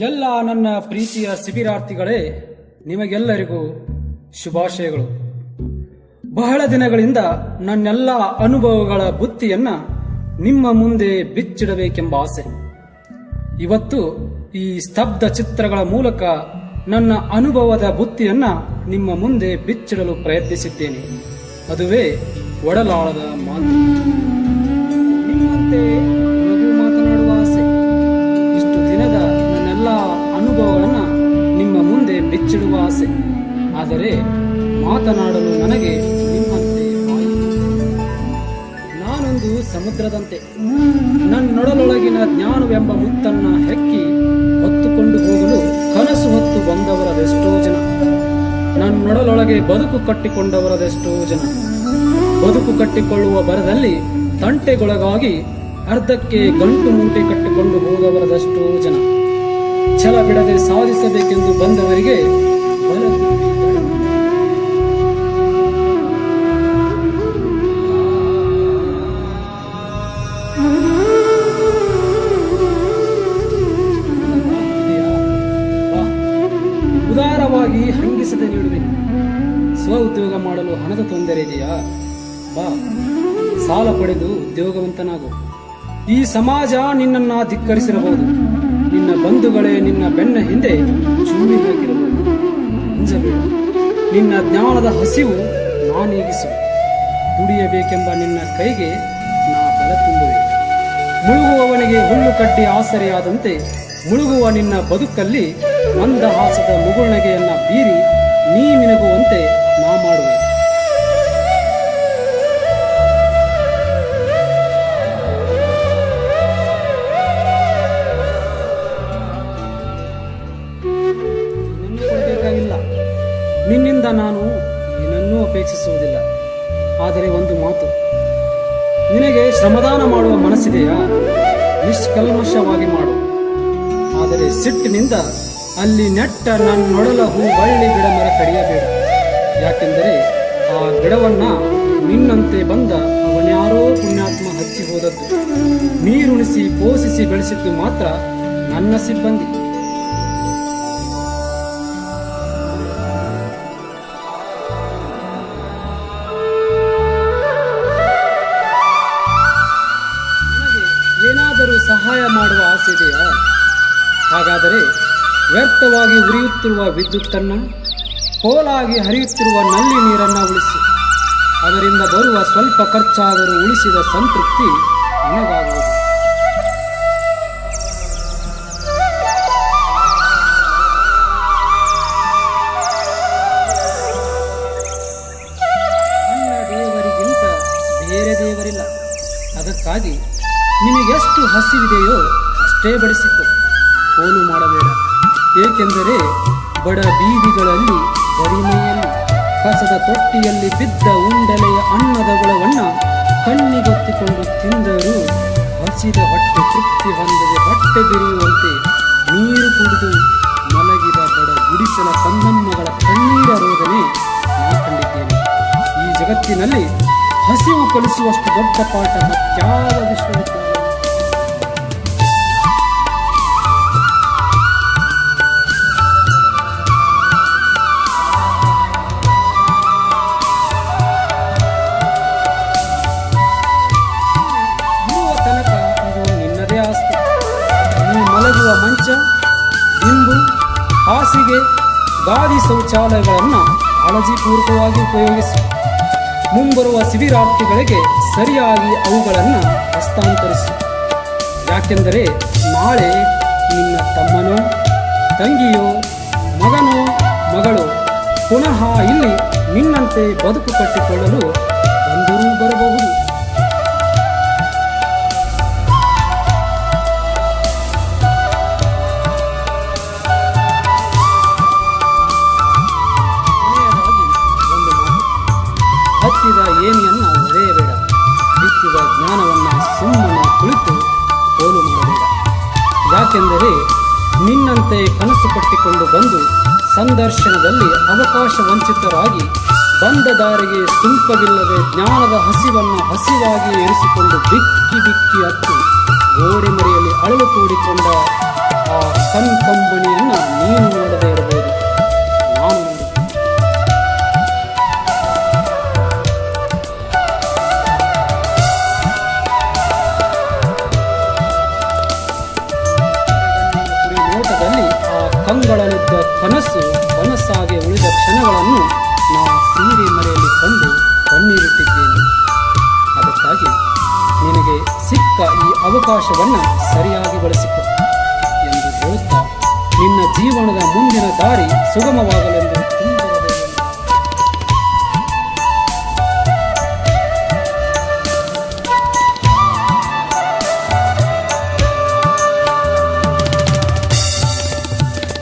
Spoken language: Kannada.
ಎಲ್ಲ ನನ್ನ ಪ್ರೀತಿಯ ಶಿಬಿರಾರ್ಥಿಗಳೇ, ನಿಮಗೆಲ್ಲರಿಗೂ ಶುಭಾಶಯಗಳು. ಬಹಳ ದಿನಗಳಿಂದ ನನ್ನೆಲ್ಲ ಅನುಭವಗಳ ಬುತ್ತಿಯನ್ನ ನಿಮ್ಮ ಮುಂದೆ ಬಿಚ್ಚಿಡಬೇಕೆಂಬ ಆಸೆ. ಇವತ್ತು ಈ ಸ್ತಬ್ಧ ಚಿತ್ರಗಳ ಮೂಲಕ ನನ್ನ ಅನುಭವದ ಬುತ್ತಿಯನ್ನ ನಿಮ್ಮ ಮುಂದೆ ಬಿಚ್ಚಿಡಲು ಪ್ರಯತ್ನಿಸಿದ್ದೇನೆ. ಅದುವೇ ಒಡಲಾಳದ ಮಾತು. ನಿಮ್ಮಂತೆ ನನಗೂ ಮಾತನಾಡುವ ಆಸೆ. ಇಷ್ಟು ದಿನದ ನನ್ನೆಲ್ಲ ಅನುಭವಗಳನ್ನ ನಿಮ್ಮ ಮುಂದೆ ಬಿಚ್ಚಿಡುವ ಆಸೆ. ಆದರೆ ಮಾತನಾಡಲು ನನಗೆ ನಿಮ್ಮಂತೆ ಆಯಿತು. ನಾನೊಂದು ಸಮುದ್ರದಂತೆ. ನನ್ನೊಡಲೊಳಗಿನ ಜ್ಞಾನವೆಂಬ ಮುತ್ತನ್ನ ಹೆಕ್ಕಿ ಹೊತ್ತುಕೊಂಡು ಹೋಗಲು ಕನಸು ಹೊತ್ತು ಬಂದವರದೆಷ್ಟೋ ಜನ. ನನ್ನೊಡಲೊಳಗೆ ಬದುಕು ಕಟ್ಟಿಕೊಂಡವರದೆಷ್ಟೋ ಜನ. ಬದುಕು ಕಟ್ಟಿಕೊಳ್ಳುವ ಬರದಲ್ಲಿ ತಂಟೆಗೊಳಗಾಗಿ ಅರ್ಧಕ್ಕೆ ಗಂಟು ಮೂಟೆ ಕಟ್ಟಿಕೊಂಡು ಹೋದವರದೆಷ್ಟೋ ಜನ. ಛಲ ಬಿಡದೆ ಸಾಧಿಸಬೇಕೆಂದು ಬಂದವರಿಗೆ ಬಲ ಉದಾರವಾಗಿ ಹಂಗಿಸದೆ ನೀಡುವೆನು. ಸ್ವ ಉದ್ಯೋಗ ಮಾಡಲು ಹಣದ ತೊಂದರೆ ಇದೆಯಾ? ಬಾ, ಸಾಲ ಪಡೆದು ಉದ್ಯೋಗವಂತನಾಗು. ಈ ಸಮಾಜ ನಿನ್ನನ್ನ ಧಿಕ್ಕರಿಸಿರಬಹುದು. ನಿನ್ನ ಬಂಧುಗಳೇ ನಿನ್ನ ಬೆನ್ನ ಹಿಂದೆ ಚೂರಿ ಹಾಕಿರಬಹುದು. ಅಂಜಬೇಡ. ನಿನ್ನ ಜ್ಞಾನದ ಹಸಿವು ನಾನೀಗಿಸುವೆ. ದುಡಿಯಬೇಕೆಂಬ ನಿನ್ನ ಕೈಗೆ ನಾ ಬಲ ತುಂಬುವೆ. ಮುಳುಗುವವನಿಗೆ ಹುಲ್ಲು ಕಟ್ಟಿ ಆಸರೆಯಾದಂತೆ ಮುಳುಗುವ ನಿನ್ನ ಬದುಕಲ್ಲಿ ಮಂದಹಾಸದ ಮುಗುಳ್ನಗೆಯನ್ನ ಬೀರಿ ನೀ ಮಿನುಗುವಂತೆ ನಾ ಮಾಡುವೆ. ಕೊಡಬೇಕಾಗಿಲ್ಲ. ನಿನ್ನಿಂದ ನಾನು ಏನನ್ನೂ ಅಪೇಕ್ಷಿಸುವುದಿಲ್ಲ. ಆದರೆ ಒಂದು ಮಾತು, ನಿನಗೆ ಶ್ರಮದಾನ ಮಾಡುವ ಮನಸ್ಸಿದೆಯಾ? ನಿಷ್ಕಲ್ಮಶವಾಗಿ ಮಾಡು. ಆದರೆ ಸಿಟ್ಟಿನಿಂದ ಅಲ್ಲಿ ನೆಟ್ಟ ನನ್ನೊಡಲ ಹೂ ಬಳ್ಳಿ ಗಿಡ ಮರ ಕಡಿಯಬೇಡ. ಯಾಕೆಂದರೆ ಆ ಗಿಡವನ್ನ ನಿನ್ನಂತೆ ಬಂದ ಅವನ್ಯಾರೋ ಪುಣ್ಯಾತ್ಮ ಹಚ್ಚಿ ಹೋದದ್ದು. ನೀರುಣಿಸಿ ಪೋಷಿಸಿ ಬೆಳೆಸಿದ್ದು ಮಾತ್ರ ನನ್ನ ಸಿಬ್ಬಂದಿ. ನನಗೆ ಏನಾದರೂ ಸಹಾಯ ಮಾಡುವ ಆಸೆ ಇದೆಯಾ? ಹಾಗಾದರೆ ವ್ಯರ್ಥವಾಗಿ ಉರಿಯುತ್ತಿರುವ ವಿದ್ಯುತ್ತನ್ನು, ಪೋಲಾಗಿ ಹರಿಯುತ್ತಿರುವ ನಲ್ಲಿ ನೀರನ್ನು ಉಳಿಸಿ. ಅದರಿಂದ ಬರುವ ಸ್ವಲ್ಪ ಖರ್ಚಾದರೂ ಉಳಿಸಿದ ಸಂತೃಪ್ತಿ ನಿನಗಾಗುವುದು. ಅನ್ನ ದೇವರಿಗಿಂತ ಬೇರೆ ದೇವರಿಲ್ಲ. ಅದಕ್ಕಾಗಿ ನಿನಗೆಷ್ಟು ಹಸಿವಿದೆಯೋ ಅಷ್ಟೇ ಬಡಿಸಿಕೊ. ಪೋಲು ಮಾಡಬೇಡ. ಏಕೆಂದರೆ ಬಡ ಬೀದಿಗಳಲ್ಲಿ, ಬರಿಮೆಯಲ್ಲಿ, ಕಸದ ತೊಟ್ಟಿಯಲ್ಲಿ ಬಿದ್ದ ಉಂಡೆಲೆಯ ಅನ್ನದ ಗುಳವನ್ನ ಕಣ್ಣಿಗೊತ್ತಿಕೊಂಡು ತಿಂದರೂ ಹಸಿದ ಹೊಟ್ಟೆ ತೃಪ್ತಿ ಹೊಂದದೆ ಬಟ್ಟೆ ಬೆರೆಯುವಂತೆ ನೀರು ಕುಡಿದು ಮಲಗಿದ ಬಡ ಗುಡಿಸಲ ಕಂದಮ್ಮಗಳ ಕಣ್ಣೀರ ರೋದನೆ ನಾ ಕಂಡಿದ್ದೇನೆ. ಈ ಜಗತ್ತಿನಲ್ಲಿ ಹಸಿವು ಕಲಿಸುವಷ್ಟು ದೊಡ್ಡ ಪಾಠ ಮತ್ಯಾವ ವಿಶ್ವವಿದ್ಯಾಲಯ. ಮಲಗುವ ಮಂಚ, ದಿಂಬು, ಹಾಸಿಗೆ, ಗಾದಿ ಶೌಚಾಲಯಗಳನ್ನು ಕಾಳಜಿಪೂರ್ವಕವಾಗಿ ಉಪಯೋಗಿಸಿ. ಮುಂಬರುವ ಶಿಬಿರಾರ್ಥಿಗಳಿಗೆ ಸರಿಯಾಗಿ ಅವುಗಳನ್ನು ಹಸ್ತಾಂತರಿಸು. ಯಾಕೆಂದರೆ ನಾಳೆ ನಿನ್ನ ತಮ್ಮನೋ, ತಂಗಿಯೋ, ಮಗನೋ, ಮಗಳೋ ಪುನಃ ಇಲ್ಲಿ ನಿನ್ನಂತೆ ಬದುಕು ಕಟ್ಟಿಕೊಳ್ಳಲು ಬಂದರೂ ಬರಬಹುದು. ಹತ್ತಿದ ಏಣಿಯನ್ನ ಒಡೆಯಬೇಡ. ಬಿತ್ತಿದ ಜ್ಞಾನವನ್ನ ಸುಮ್ಮನೆ ಕುಳಿತು ಪೋಲು ಮಾಡಬೇಡ. ಯಾಕೆಂದರೆ ನಿನ್ನಂತೆ ಕನಸು ಕಟ್ಟಿಕೊಂಡು ಬಂದು ಸಂದರ್ಶನದಲ್ಲಿ ಅವಕಾಶ ವಂಚಿತರಾಗಿ ಬಂದ ದಾರಿಗೆ ಸುಂಕವಿಲ್ಲದೆ ಜ್ಞಾನದ ಹಸಿವನ್ನು ಹಸಿವಾಗಿ ಎರಿಸಿಕೊಂಡು ಬಿಕ್ಕಿ ಬಿಕ್ಕಿ ಹತ್ತು ಗೋಡೆ ಮರೆಯಲ್ಲಿ ಅಳಲು ತೋಡಿಕೊಂಡ ಆ ಕಣ್ಕಂಬಣಿಯನ್ನ ನೀನು ನೋಡದೇ ಇರಬಹುದು, ನಾನು ನೋಡುತ್ತೇನೆ. ಕುಡಿ ನೋಟದಲ್ಲಿ ಆ ಕಂಗಳಲ್ಲಿದ್ದ ಕನಸು ಕನಸಾಗಿ ಉಳಿದ ಕ್ಷಣಗಳನ್ನು ನಾ ಸೀರೆ ಮರೆಯಲ್ಲಿ ಕಂಡು ಕಣ್ಣೀರಿಟ್ಟಿದ್ದೇನೆ. ಅದಕ್ಕಾಗಿ ನಿನಗೆ ಸಿಕ್ಕ ಈ ಅವಕಾಶವನ್ನು ಸರಿಯಾಗಿ ಬಳಸಿಕೊ ಎಂದು ಹೇಳುತ್ತಾ ನಿನ್ನ ಜೀವನದ ಮುಂದಿನ ದಾರಿ ಸುಗಮವಾಗಲೆಂದು